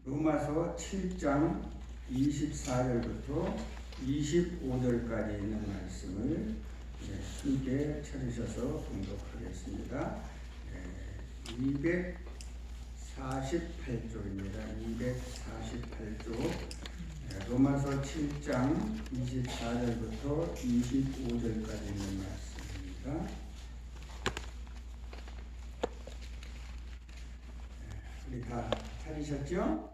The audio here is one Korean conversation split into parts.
로마서 7장 24절부터 25절까지 있는 말씀을 함께 찾으셔서 봉독하겠습니다. 248쪽입니다. 248쪽 로마서 7장 24절부터 25절까지 있는 말씀입니다. 우리 다 찾으셨죠?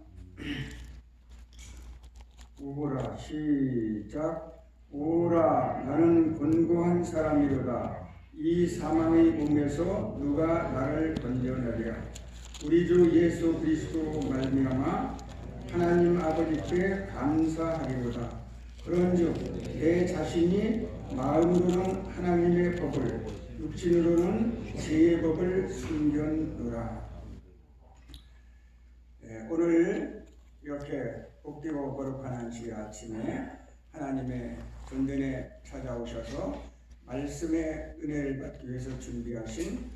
오라 시작. 오라 나는 곤고한 사람이로다. 이 사망의 몸에서 누가 나를 건져내랴. 우리 주 예수 그리스도 말미암아 하나님 아버지께 감사하리로다. 그런즉 내 자신이 마음으로는 하나님의 법을, 육신으로는 죄의 법을 숨겼노라. 오늘 이렇게 복되고 거룩한 안식일 아침에 하나님의 전전에 찾아오셔서 말씀의 은혜를 받기 위해서 준비하신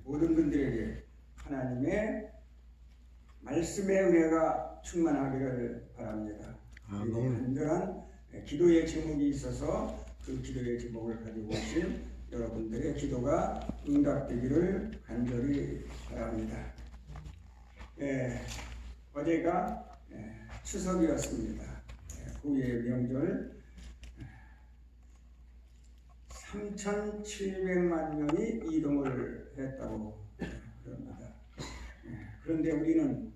모든 분들에게 하나님의 말씀의 은혜가 충만하기를 바랍니다. 그리고 간절한 기도의 제목이 있어서 그 기도의 제목을 가지고 오신 여러분들의 기도가 응답되기를 간절히 바랍니다. 어제가 추석이었습니다. 후의 명절 3,700만 명이 이동을 했다고 그럽니다. 그런데 우리는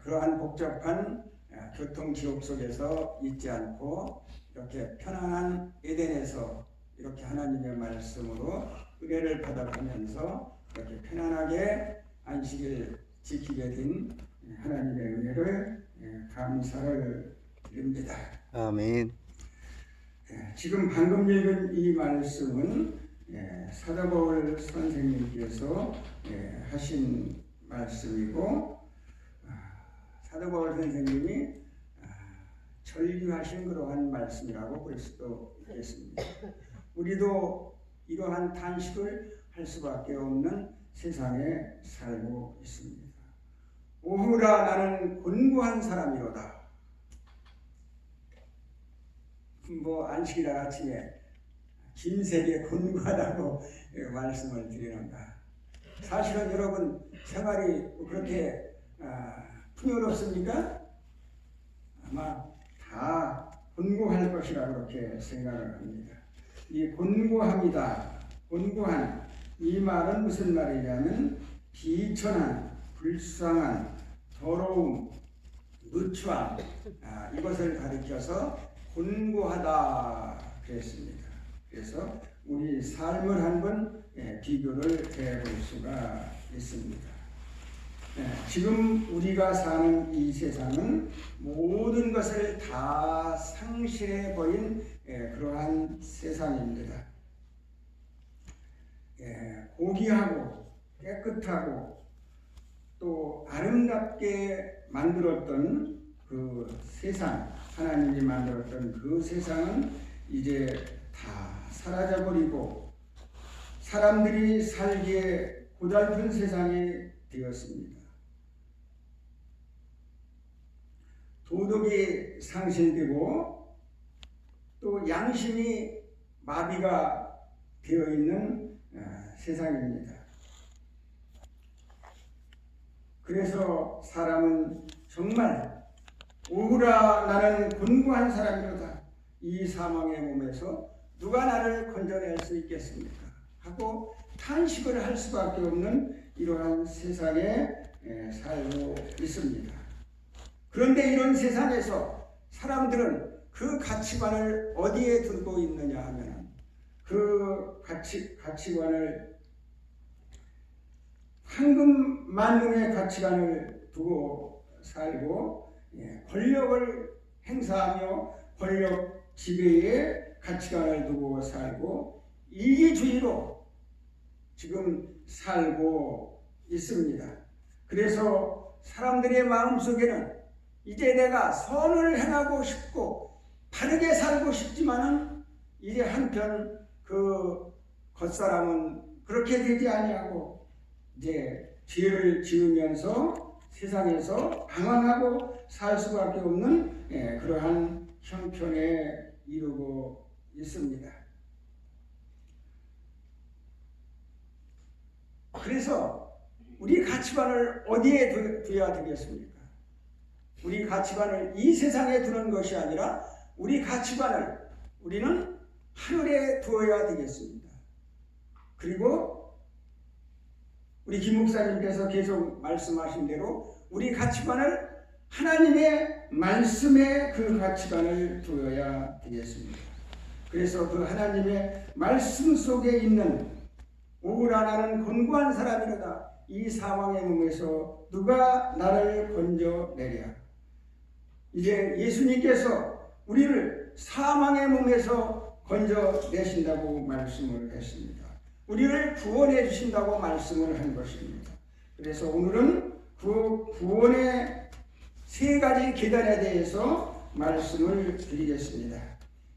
그러한 복잡한 교통지옥 속에서 있지 않고 이렇게 편안한 에덴에서 이렇게 하나님의 말씀으로 은혜를 받아가면서 이렇게 편안하게 안식일 지키게 된 하나님의 은혜를 감사를 드립니다. 아멘. 지금 방금 읽은 이 말씀은 사도 바울 선생님께서 하신 말씀이고, 사도 바울 선생님이 전류하신 그러한 말씀이라고 볼 수도 있겠습니다. 우리도 이러한 탄식을 할 수밖에 없는 세상에 살고 있습니다. 오후라 나는 곤고한 사람이로다. 안식일 아침에 김세계 곤고하다고 말씀을 드리는가. 사실은 여러분 생활이 그렇게 풍요롭습니까? 아마 다 곤고할 것이라 그렇게 생각을 합니다. 이 곤고함이다. 곤고한 이 말은 무슨 말이냐면 비천한, 불쌍한, 더러움, 누추함, 이것을 가리켜서 곤고하다 그랬습니다. 그래서 우리 삶을 한번 비교를 해볼 수가 있습니다. 지금 우리가 사는 이 세상은 모든 것을 다 상실해 버린 그러한 세상입니다. 고귀하고 깨끗하고 또 아름답게 만들었던 그 세상, 하나님이 만들었던 그 세상은 이제 다 사라져버리고 사람들이 살기에 고달픈 세상이 되었습니다. 도덕이 상실되고 또 양심이 마비가 되어 있는 세상입니다. 그래서 사람은 정말 오라 나는 곤고한 사람이로다. 이 사망의 몸에서 누가 나를 건져낼 수 있겠습니까? 하고 탄식을 할 수밖에 없는 이러한 세상에 살고 있습니다. 그런데 이런 세상에서 사람들은 그 가치관을 어디에 두고 있느냐 하면 그 가치관을 황금 만능의 가치관을 두고 살고 권력을 행사하며 권력 지배의 가치관을 두고 살고 이기주의로 지금 살고 있습니다. 그래서 사람들의 마음속에는 이제 내가 선을 행하고 싶고 바르게 살고 싶지만은 이제 한편 그 겉사람은 그렇게 되지 아니하고 이제 죄를 지으면서 세상에서 방황하고 살 수밖에 없는 그러한 형편에 이르고 있습니다. 그래서 우리 가치관을 어디에 두어야 되겠습니까? 우리 가치관을 이 세상에 두는 것이 아니라 우리 가치관을 우리는 하늘에 두어야 되겠습니다. 그리고 우리 김 목사님께서 계속 말씀하신 대로 우리 가치관을 하나님의 말씀에 그 가치관을 두어야 되겠습니다. 그래서 그 하나님의 말씀 속에 있는 오라 나는 곤고한 사람이로다. 이 사망의 몸에서 누가 나를 건져내랴. 이제 예수님께서 우리를 사망의 몸에서 건져내신다고 말씀을 했습니다. 우리를 구원해 주신다고 말씀을 한 것입니다. 그래서 오늘은 그 구원의 세 가지 계단에 대해서 말씀을 드리겠습니다.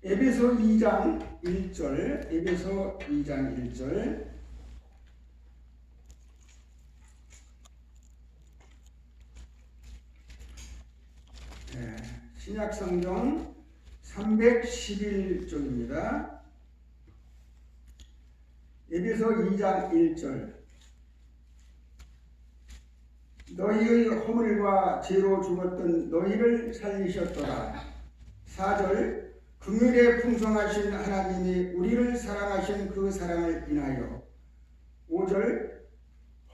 에베소 2장 1절, 에베소 2장 1절. 신약성경 311쪽입니다. 에베소 2장 1절. 너희의 허물과 죄로 죽었던 너희를 살리셨더라. 4절. 긍휼에 풍성하신 하나님이 우리를 사랑하신 그 사랑을 인하여. 5절.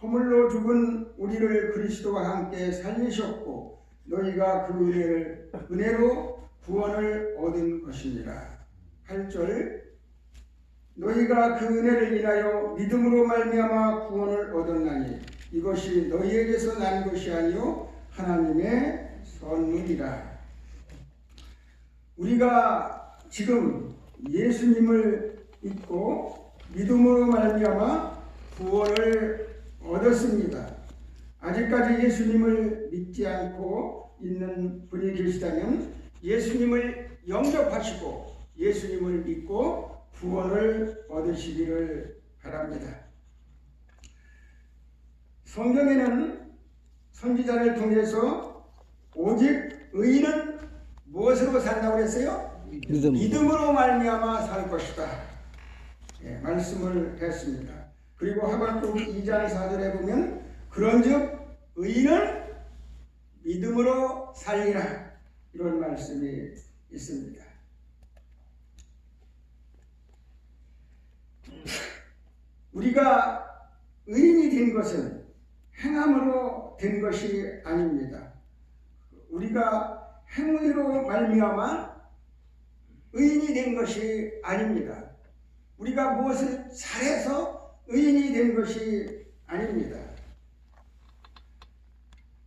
허물로 죽은 우리를 그리스도와 함께 살리셨고 너희가 그 은혜로 구원을 얻은 것입니다. 8절. 너희가 그 은혜를 인하여 믿음으로 말미암아 구원을 얻었나니 이것이 너희에게서 난 것이 아니요 하나님의 선물이라. 우리가 지금 예수님을 믿고 믿음으로 말미암아 구원을 얻었습니다. 아직까지 예수님을 믿지 않고 있는 분이 계시다면 예수님을 영접하시고 예수님을 믿고 구원을 얻으시기를 바랍니다. 성경에는 선지자를 통해서 오직 의인은 무엇으로 산다고 그랬어요? 믿음으로 말미암아 살 것이다. 말씀을 했습니다. 그리고 하박국 2장 4절에 보면 그런즉 의인은 믿음으로 살리라. 이런 말씀이 있습니다. 우리가 의인이 된 것은 행함으로 된 것이 아닙니다. 우리가 행위로 말미암아 의인이 된 것이 아닙니다. 우리가 무엇을 잘해서 의인이 된 것이 아닙니다.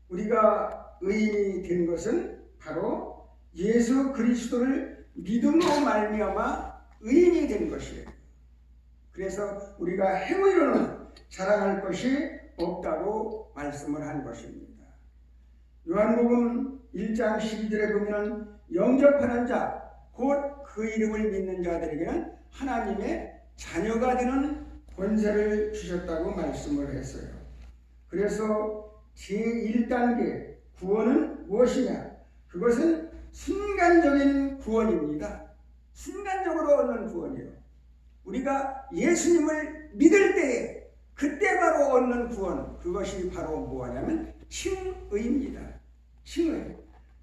우리가 의인이 된 것은 바로 예수 그리스도를 믿음으로 말미암아 의인이 된 것이에요. 그래서 우리가 행위로는 자랑할 것이 없다고 말씀을 한 것입니다. 요한복음 1장 12절에 보면 영접하는 자, 곧 그 이름을 믿는 자들에게는 하나님의 자녀가 되는 권세를 주셨다고 말씀을 했어요. 그래서 제1단계 구원은 무엇이냐? 그것은 순간적인 구원입니다. 순간적으로 얻는 구원이에요. 우리가 예수님을 믿을 때에 그때 바로 얻는 구원, 그것이 바로 뭐냐면 칭의입니다. 칭의.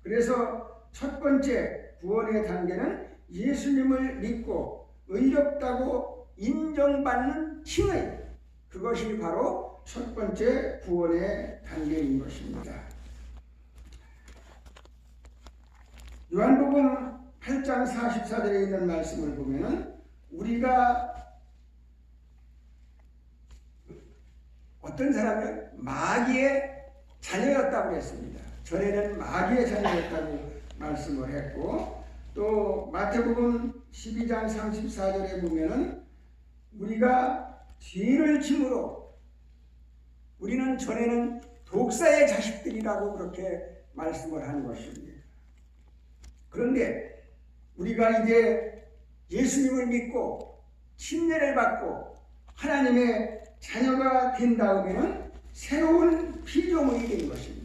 그래서 첫 번째 구원의 단계는 예수님을 믿고 의롭다고 인정받는 칭의. 그것이 바로 첫 번째 구원의 단계인 것입니다. 요한복음 8장 44절에 있는 말씀을 보면은 우리가 어떤 사람은 마귀의 자녀였다고 했습니다. 전에는 마귀의 자녀였다고 말씀을 했고, 또 마태복음 12장 34절에 보면은 우리가 죄를 짐으로 우리는 전에는 독사의 자식들이라고 그렇게 말씀을 한 것입니다. 그런데 우리가 이제 예수님을 믿고 침례를 받고 하나님의 자녀가 된 다음에는 새로운 피조물이 된 것입니다.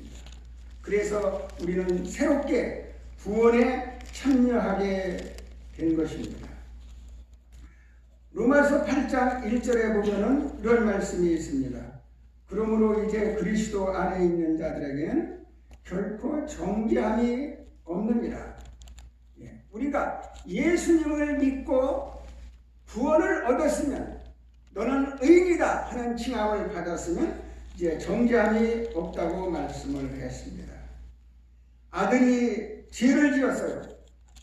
그래서 우리는 새롭게 구원에 참여하게 된 것입니다. 로마서 8장 1절에 보면은 이런 말씀이 있습니다. 그러므로 이제 그리스도 안에 있는 자들에게는 결코 정죄함이 없느니라. 우리가 예수님을 믿고 구원을 얻었으면, 너는 의인이다 하는 칭함을 받았으면 이제 정죄함이 없다고 말씀을 했습니다. 아들이 죄를 지었어요.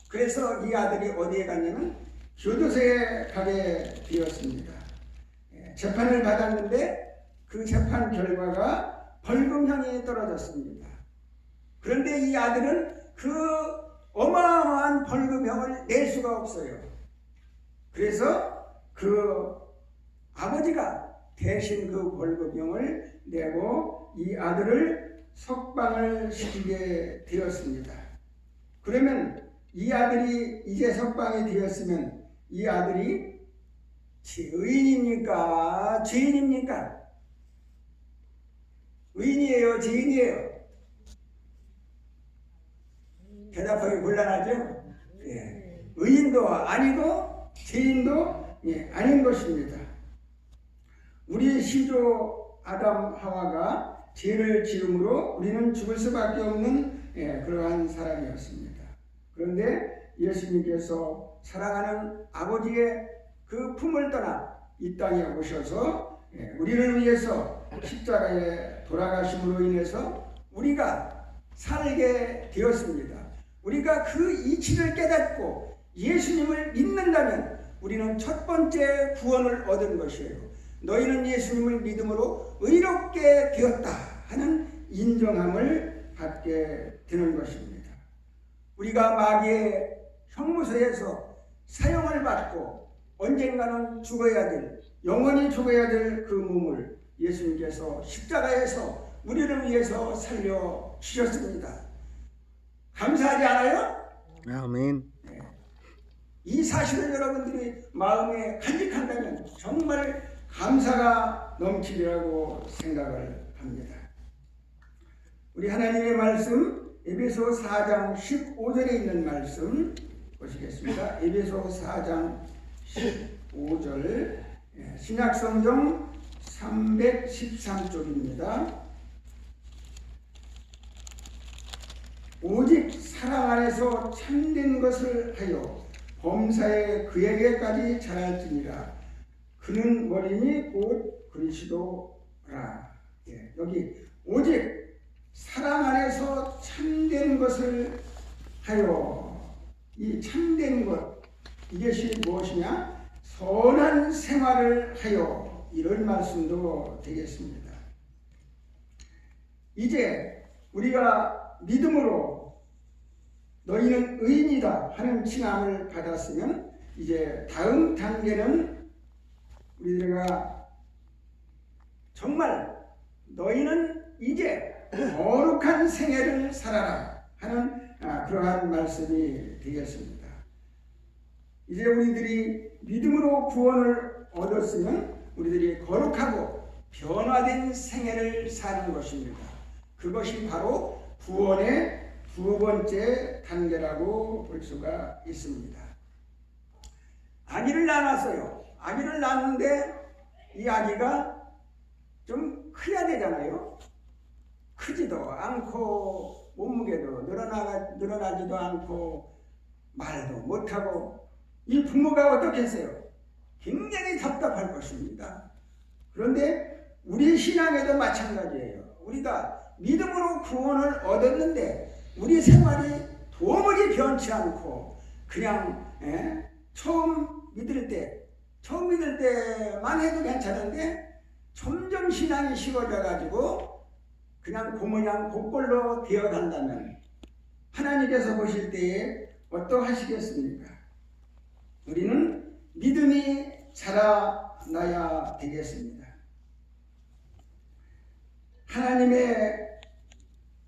그래서 이 아들이 어디에 갔냐면 교도소에 가게 되었습니다. 재판을 받았는데 그 재판 결과가 벌금형이 떨어졌습니다. 그런데 이 아들은 그 어마어마한 벌금형을 낼 수가 없어요. 그래서 그 아버지가 대신 그 벌금형을 내고 이 아들을 석방을 시키게 되었습니다. 그러면 이 아들이 이제 석방이 되었으면 이 아들이 의인입니까? 죄인입니까? 의인이에요? 죄인이에요? 대답하기 곤란하죠? 예. 의인도 아니고 죄인도 아닌 것입니다. 우리 시조 아담 하와가 죄를 지음으로 우리는 죽을 수밖에 없는 그러한 사람이었습니다. 그런데 예수님께서 사랑하는 아버지의 그 품을 떠나 이 땅에 오셔서 우리를 위해서 십자가에 돌아가심으로 인해서 우리가 살게 되었습니다. 우리가 그 이치를 깨닫고 예수님을 믿는다면 우리는 첫 번째 구원을 얻은 것이에요. 너희는 예수님을 믿음으로 의롭게 되었다 하는 인정함을 받게 되는 것입니다. 우리가 마귀의 형무소에서 사형을 받고 언젠가는 죽어야 될, 영원히 죽어야 될 그 몸을 예수님께서 십자가에서 우리를 위해서 살려주셨습니다. 감사하지 않아요? 아멘. 이 사실을 여러분들이 마음에 간직한다면 정말 감사가 넘치리라고 생각을 합니다. 우리 하나님의 말씀 에베소 4장 15절에 있는 말씀 보시겠습니다. 에베소 4장 15절 신약성경 313쪽입니다. 오직 사랑 안에서 참된 것을 하여 범사에 그에게까지 자랄지니라. 그는 머리니 곧 그리스도라. 여기 오직 사랑 안에서 참된 것을 하여, 이 참된 것, 이것이 무엇이냐? 선한 생활을 하여, 이런 말씀도 되겠습니다. 이제 우리가 믿음으로 너희는 의인이다 하는 칭함을 받았으면 이제 다음 단계는 우리가 정말 너희는 이제 거룩한 생애를 살아라 하는 그러한 말씀이 되겠습니다. 이제 우리들이 믿음으로 구원을 얻었으면 우리들이 거룩하고 변화된 생애를 사는 것입니다. 그것이 바로 구원의 두 번째 단계라고 볼 수가 있습니다. 아기를 낳았어요. 아기를 낳았는데 이 아기가 좀 커야 되잖아요. 크지도 않고 몸무게도 늘어나지도 않고 말도 못하고, 이 부모가 어떻겠어요? 굉장히 답답할 것입니다. 그런데 우리 신앙에도 마찬가지예요. 우리가 믿음으로 구원을 얻었는데 우리 생활이 도무지 변치 않고 그냥 처음 믿을 때만 해도 괜찮은데 점점 신앙이 식어져 가지고 그냥 고모양 곧골로 되어간다면 하나님께서 보실 때에 어떠하시겠습니까? 우리는 믿음이 자라나야 되겠습니다. 하나님의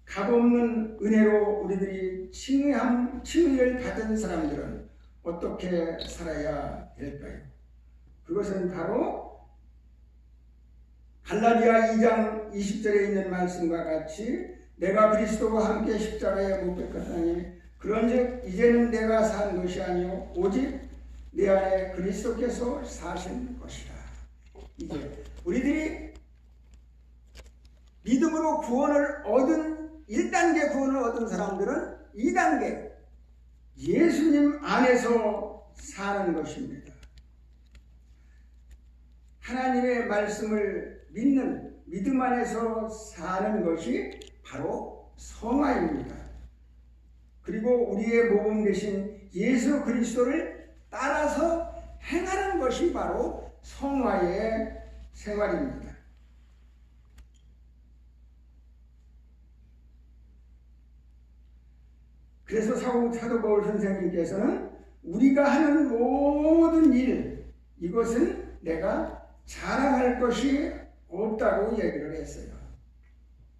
값없는 은혜로 우리들이 칭의를 받은 사람들은 어떻게 살아야 될까요? 그것은 바로 갈라디아 2장 20절에 있는 말씀과 같이 내가 그리스도와 함께 십자가에 못 박혔다니 그런즉 이제는 내가 산 것이 아니요 오직 내 안에 그리스도께서 사신 것이라. 이제 우리들이 믿음으로 구원을 얻은 1단계 구원을 얻은 사람들은 2단계 예수님 안에서 사는 것입니다. 하나님의 말씀을 믿는 믿음 안에서 사는 것이 바로 성화입니다. 그리고 우리의 모범 되신 예수 그리스도를 따라서 행하는 것이 바로 성화의 생활입니다. 그래서 사도 바울 선생님께서는 우리가 하는 모든 일, 이것은 내가 자랑할 것이 없다고 얘기를 했어요.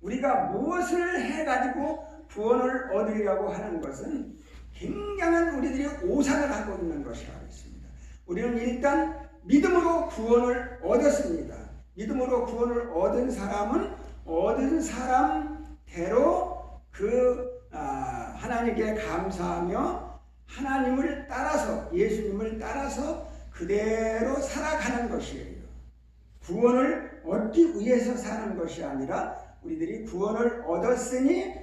우리가 무엇을 해가지고 구원을 얻으려고 하는 것은 굉장한 우리들이 오산을 하고 있는 것이라고 했습니다. 우리는 일단 믿음으로 구원을 얻었습니다. 믿음으로 구원을 얻은 사람은 얻은 사람대로 하나님께 감사하며 하나님을 따라서 예수님을 따라서 그대로 살아가는 것이에요. 구원을 얻기 위해서 사는 것이 아니라 우리들이 구원을 얻었으니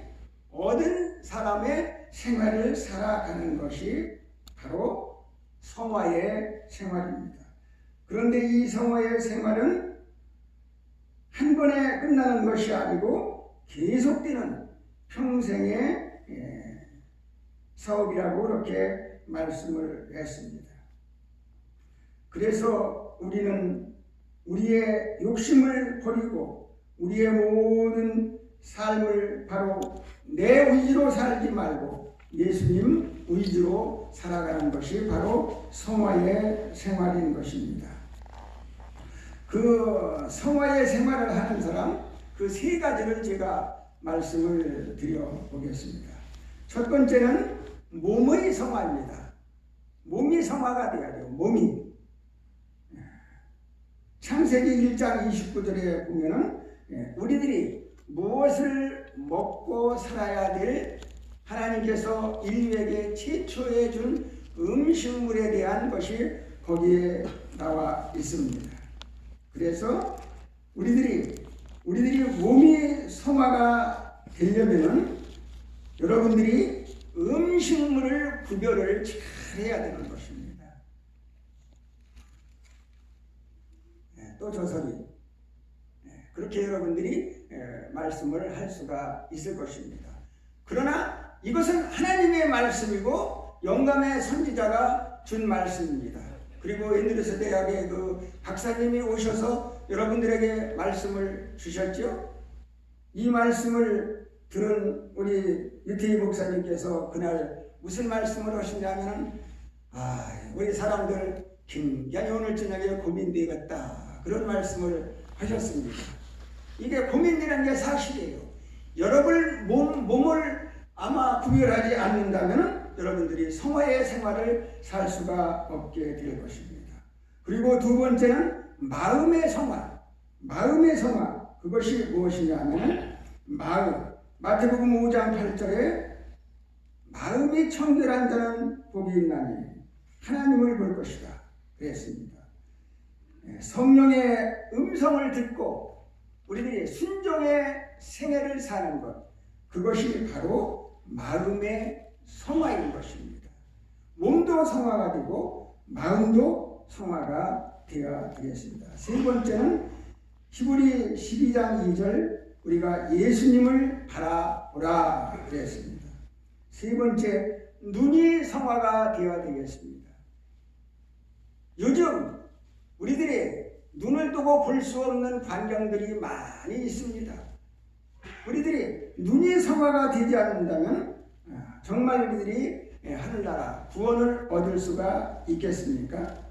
얻은 사람의 생활을 살아가는 것이 바로 성화의 생활입니다. 그런데 이 성화의 생활은 한 번에 끝나는 것이 아니고 계속되는 평생의 사업이라고 그렇게 말씀을 했습니다. 그래서 우리는 우리의 욕심을 버리고 우리의 모든 삶을 바로 내 의지로 살지 말고 예수님 의지로 살아가는 것이 바로 성화의 생활인 것입니다. 그 성화의 생활을 하는 사람 그 세 가지를 제가 말씀을 드려보겠습니다. 첫 번째는 몸의 성화입니다. 몸이 성화가 돼야 돼요. 몸이. 창세기 1장 29절에 보면은 우리들이 무엇을 먹고 살아야 될 하나님께서 인류에게 최초에 준 음식물에 대한 것이 거기에 나와 있습니다. 그래서 우리들이 몸이 성화가 되려면은 여러분들이 음식물을 구별을 잘 해야 되는 것입니다. 또 저서리 그렇게 여러분들이 말씀을 할 수가 있을 것입니다. 그러나 이것은 하나님의 말씀이고 영감의 선지자가 준 말씀입니다. 그리고 앤드루스 대학의 그 박사님이 오셔서 여러분들에게 말씀을 주셨죠. 이 말씀을 들은 우리 유태희 목사님께서 그날 무슨 말씀을 하시냐면은 우리 사람들 굉장히 오늘 저녁에 고민되겠다 그런 말씀을 하셨습니다. 이게 고민되는 게 사실이에요. 여러분 몸을 아마 구별하지 않는다면 여러분들이 성화의 생활을 살 수가 없게 될 것입니다. 그리고 두 번째는 마음의 성화. 마음의 성화. 그것이 무엇이냐면 마음. 마태복음 5장 8절에 마음이 청결한 자는 복이 있나니 하나님을 볼 것이다. 그랬습니다. 성령의 음성을 듣고 우리들이 순종의 생애를 사는 것. 그것이 바로 마음의 성화인 것입니다. 몸도 성화가 되고 마음도 성화가 되어야 되겠습니다. 세 번째는 히브리 12장 2절 우리가 예수님을 바라보라 그랬습니다. 세 번째 눈이 성화가 되어야 되겠습니다. 요즘 우리들이 눈을 뜨고 볼 수 없는 광경들이 많이 있습니다. 우리들이 눈이 성화가 되지 않는다면 정말 우리들이 하늘나라 구원을 얻을 수가 있겠습니까?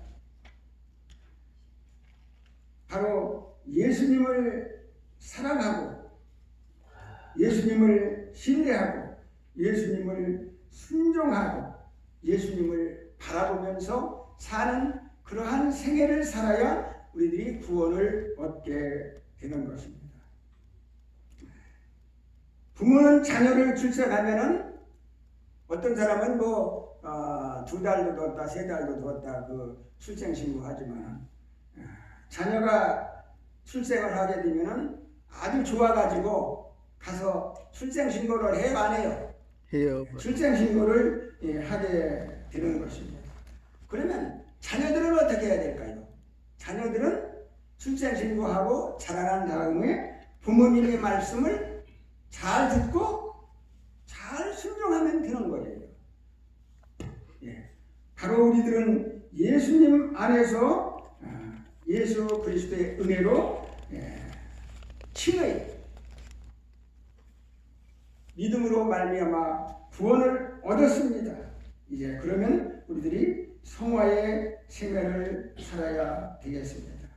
바로 예수님을 사랑하고 예수님을 신뢰하고 예수님을 순종하고 예수님을 바라보면서 사는 그러한 생애를 살아야 우리들이 구원을 얻게 되는 것입니다. 부모는 자녀를 출산하면은 어떤 사람은 뭐 2달도 뒀다 3달도 뒀다 그 출생신고 하지만 자녀가 출생을 하게 되면은 아주 좋아가지고 가서 출생신고를 해요 안 해요? 해요. 출생신고를 하게 되는 것입니다. 그러면 자녀들은 어떻게 해야 될까요? 자녀들은 출생신고하고 자라난 다음에 부모님의 말씀을 잘 듣고 잘 순종하면 되는 거예요. 바로 우리들은 예수님 안에서 예수 그리스도의 은혜로 칭의 믿음으로 말미암아 구원을 얻었습니다. 이제 그러면 우리들이 성화의 생애를 살아야 되겠습니다.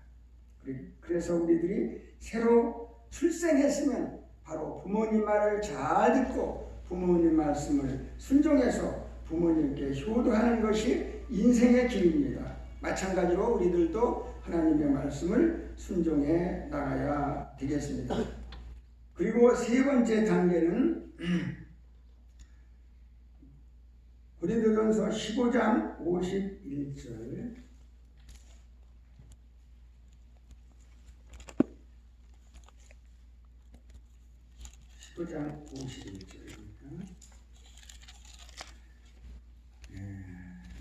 그래서 우리들이 새로 출생했으면 바로 부모님 말을 잘 듣고 부모님 말씀을 순종해서 부모님께 효도하는 것이 인생의 길입니다. 마찬가지로 우리들도 하나님의 말씀을 순종해 나가야 되겠습니다. 그리고 세 번째 단계는 고린도전서 15장 51절 15장 51절입니다.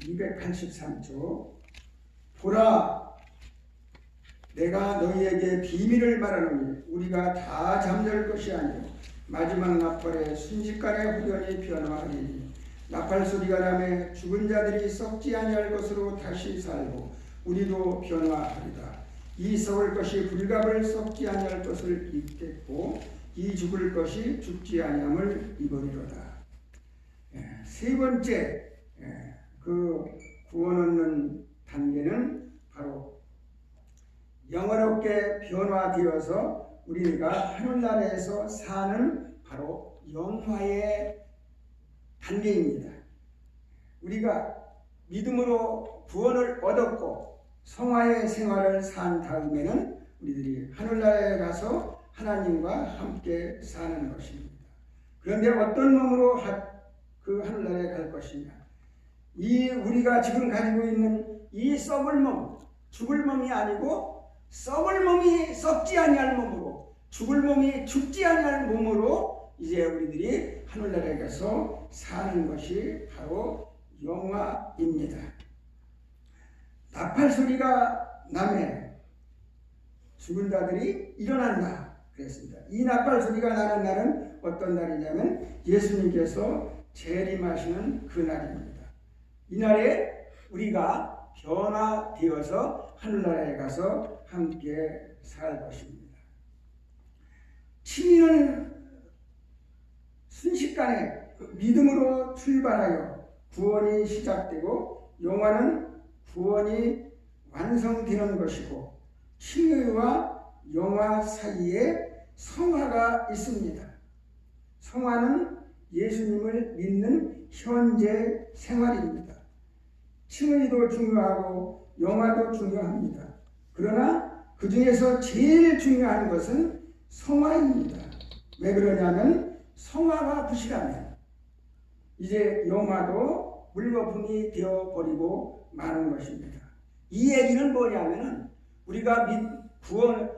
283조 보라 내가 너희에게 비밀을 말하노니 우리가 다 잠들 것이 아니요 마지막 나팔에 순식간에 후련히 변화하리니 나팔 소리가 나매 죽은 자들이 썩지 아니할 것으로 다시 살고 우리도 변화하리다. 이 썩을 것이 불갑을 썩지 아니할 것을 입겠고 이 죽을 것이 죽지 아니함을 입으리로다. 세 번째 그 구원 얻는 단계는 바로 영원롭게 변화되어서 우리가 하늘나라에서 사는 바로 영화의 단계입니다. 우리가 믿음으로 구원을 얻었고 성화의 생활을 산 다음에는 우리들이 하늘나라에 가서 하나님과 함께 사는 것입니다. 그런데 어떤 몸으로 그 하늘나라에 갈 것이냐? 이 우리가 지금 가지고 있는 이 썩을 몸, 죽을 몸이 아니고 썩을 몸이 썩지 아니할 몸으로, 죽을 몸이 죽지 아니할 몸으로 이제 우리들이 하늘나라에 가서 사는 것이 바로 영화입니다. 나팔 소리가 나면 죽은 자들이 일어난다 그랬습니다. 이 나팔 소리가 나는 날은 어떤 날이냐면 예수님께서 재림하시는 그 날입니다. 이 날에 우리가 변화되어서 하늘나라에 가서 함께 살 것입니다. 칭의는 순식간에 믿음으로 출발하여 구원이 시작되고 영화는 구원이 완성되는 것이고 칭의와 영화 사이에 성화가 있습니다. 성화는 예수님을 믿는 현재 생활입니다. 칭의도 중요하고 영화도 중요합니다. 그러나 그 중에서 제일 중요한 것은 성화입니다. 왜 그러냐면 성화가 부실하면 이제 영화도 물거품이 되어버리고 마는 것입니다. 이 얘기는 뭐냐면 우리가 구원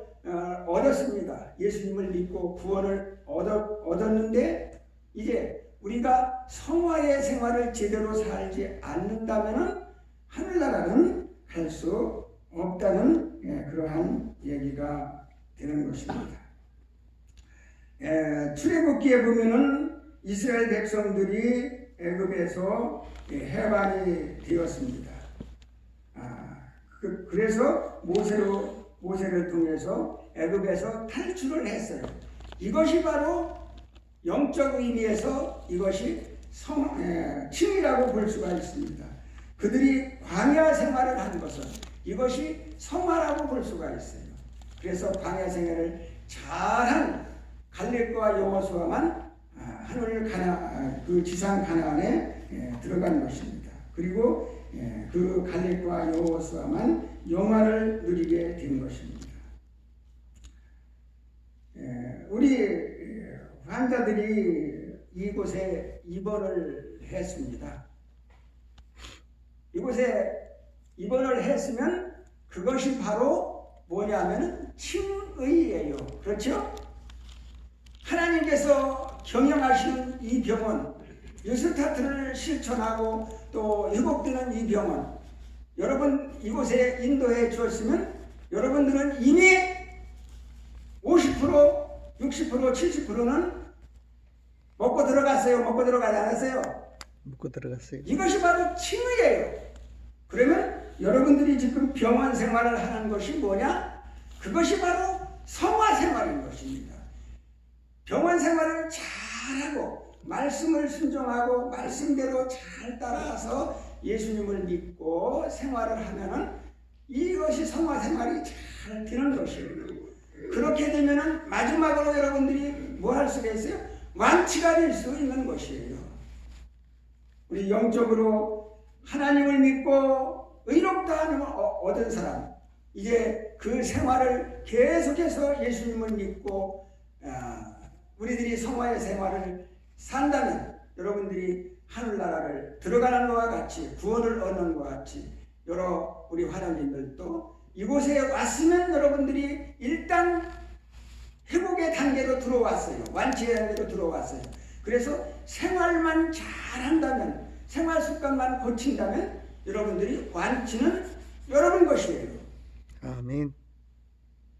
얻었습니다. 예수님을 믿고 구원을 얻었는데 이제 우리가 성화의 생활을 제대로 살지 않는다면 하늘나라는 갈 수 없다는 그러한 얘기가 되는 것입니다. 출애굽기에 보면은 이스라엘 백성들이 애굽에서 해방이 되었습니다. 그래서 모세를 통해서 애굽에서 탈출을 했어요. 이것이 바로 영적 의미에서 이것이 칭이라고 볼 수가 있습니다. 그들이 광야 생활을 한 것은 이것이 성화라고 볼 수가 있어요. 그래서 광야 생활을 잘한 갈렙과 여호수아만 하늘 그 지상 가나안에 들어간 것입니다. 그리고 그 갈렙과 여호수아만 영화를 누리게 된 것입니다. 우리 환자들이 이곳에 입원을 했습니다. 이곳에 입원을 했으면 그것이 바로 뭐냐면 칭의예요. 그렇죠? 하나님께서 경영하시는 이 병원, 뉴스타트를 실천하고 또 회복되는 이 병원, 여러분 이곳에 인도해 주었으면 여러분들은 이미 50%, 60%, 70%는 먹고 들어갔어요? 먹고 들어가지 않았어요? 먹고 들어갔어요. 이것이 바로 칭의예요. 그러면 여러분들이 지금 병원 생활을 하는 것이 뭐냐? 그것이 바로 성화 생활인 것입니다. 병원 생활을 잘하고 말씀을 순종하고 말씀대로 잘 따라서 예수님을 믿고 생활을 하면은 이것이 성화 생활이 잘 되는 것이에요. 그렇게 되면은 마지막으로 여러분들이 뭐 할 수가 있어요? 완치가 될 수 있는 것이에요. 우리 영적으로 하나님을 믿고 의롭다 하는 얻은 사람, 이제 그 생활을 계속해서 예수님을 믿고 우리들이 성화의 생활을 산다면 여러분들이 하늘나라를 들어가는 것과 같이 구원을 얻는 것과 같이 여러 우리 환우님들도 이곳에 왔으면 여러분들이 일단 회복의 단계로 들어왔어요. 완치의 단계로 들어왔어요. 그래서 생활만 잘한다면, 생활 습관만 고친다면 여러분들이 완치는 여러분 것이에요. 아멘.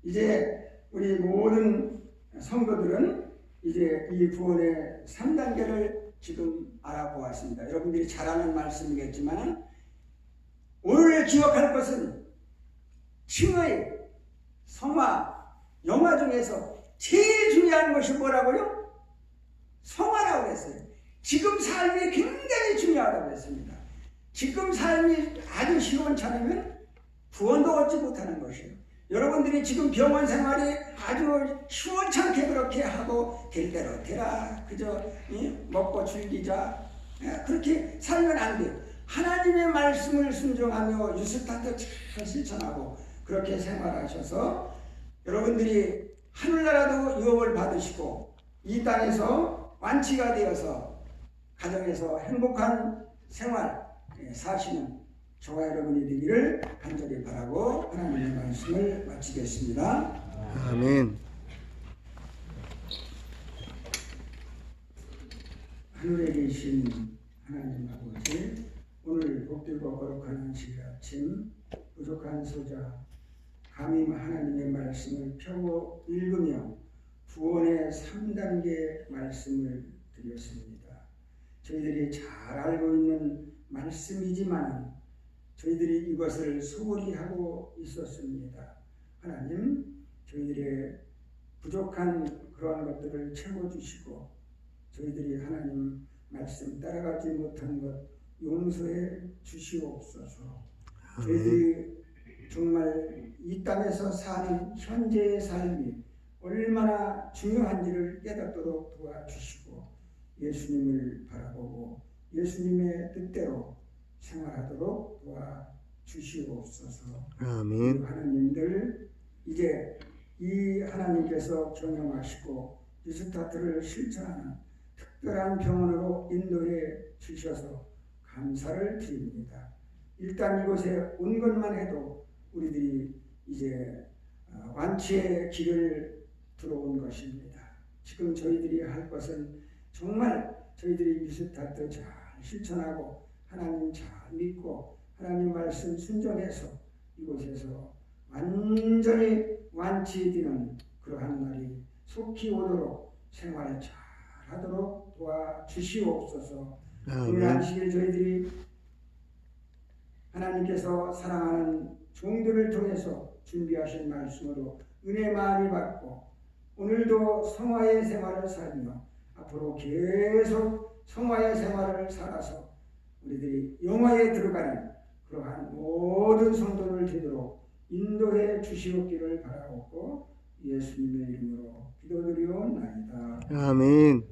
이제 우리 모든 성도들은 이제 이 구원의 3단계를 지금 알아보았습니다. 여러분들이 잘 아는 말씀이겠지만 오늘 기억할 것은 칭의, 성화, 영화 중에서 제일 중요한 것이 뭐라고요? 성화라고 했어요. 지금 삶이 굉장히 중요하다고 했습니다. 지금 삶이 아주 시원찮으면 구원도 얻지 못하는 것이에요. 여러분들이 지금 병원 생활이 아주 시원찮게 그렇게 하고 될 대로 되라, 그저 먹고 즐기자, 그렇게 살면 안 돼요. 하나님의 말씀을 순종하며 뉴스타트 잘 실천하고 그렇게 생활하셔서 여러분들이 하늘나라도 유업을 받으시고 이 땅에서 완치가 되어서 가정에서 행복한 생활 사시는 저와 여러분이 되기를 간절히 바라고 하나님의 말씀을 마치겠습니다. 아멘. 하늘에 계신 하나님 아버지, 오늘 복되고 거룩한 주일 아침 부족한 소자 감히 하나님의 말씀을 펴고 읽으며 구원의 3단계 말씀을 드렸습니다. 저희들이 잘 알고 있는 말씀이지만 저희들이 이것을 소홀히 하고 있었습니다. 하나님, 저희들의 부족한 그러한 것들을 채워주시고 저희들이 하나님 말씀 따라가지 못한 것 용서해 주시옵소서. 저희들이 정말 이 땅에서 사는 현재의 삶이 얼마나 중요한지를 깨닫도록 도와주시고 예수님을 바라보고 예수님의 뜻대로 생활하도록 도와주시옵소서. 아멘. 하나님들, 이제 이 하나님께서 경영하시고 뉴스타트를 실천하는 특별한 병원으로 인도해 주셔서 감사를 드립니다. 일단 이곳에 온 것만 해도 우리들이 이제 완치의 길을 들어온 것입니다. 지금 저희들이 할 것은 정말 저희들이 뉴스타트 잘 실천하고 하나님 잘 믿고 하나님 말씀 순종해서 이곳에서 완전히 완치되는 그러한 날이 속히 오도록 생활 잘 하도록 도와주시옵소서. 오늘 안식일 저희들이 하나님께서 사랑하는 종들을 통해서 준비하신 말씀으로 은혜 많이 받고 오늘도 성화의 생활을 살며 앞으로 계속 성화의 생활을 살아서 우리들이 영화에 들어가는 그러한 모든 성도를 되도록 인도해 주시옵기를 바라옵고 예수님의 이름으로 기도드리옵나이다. 아멘.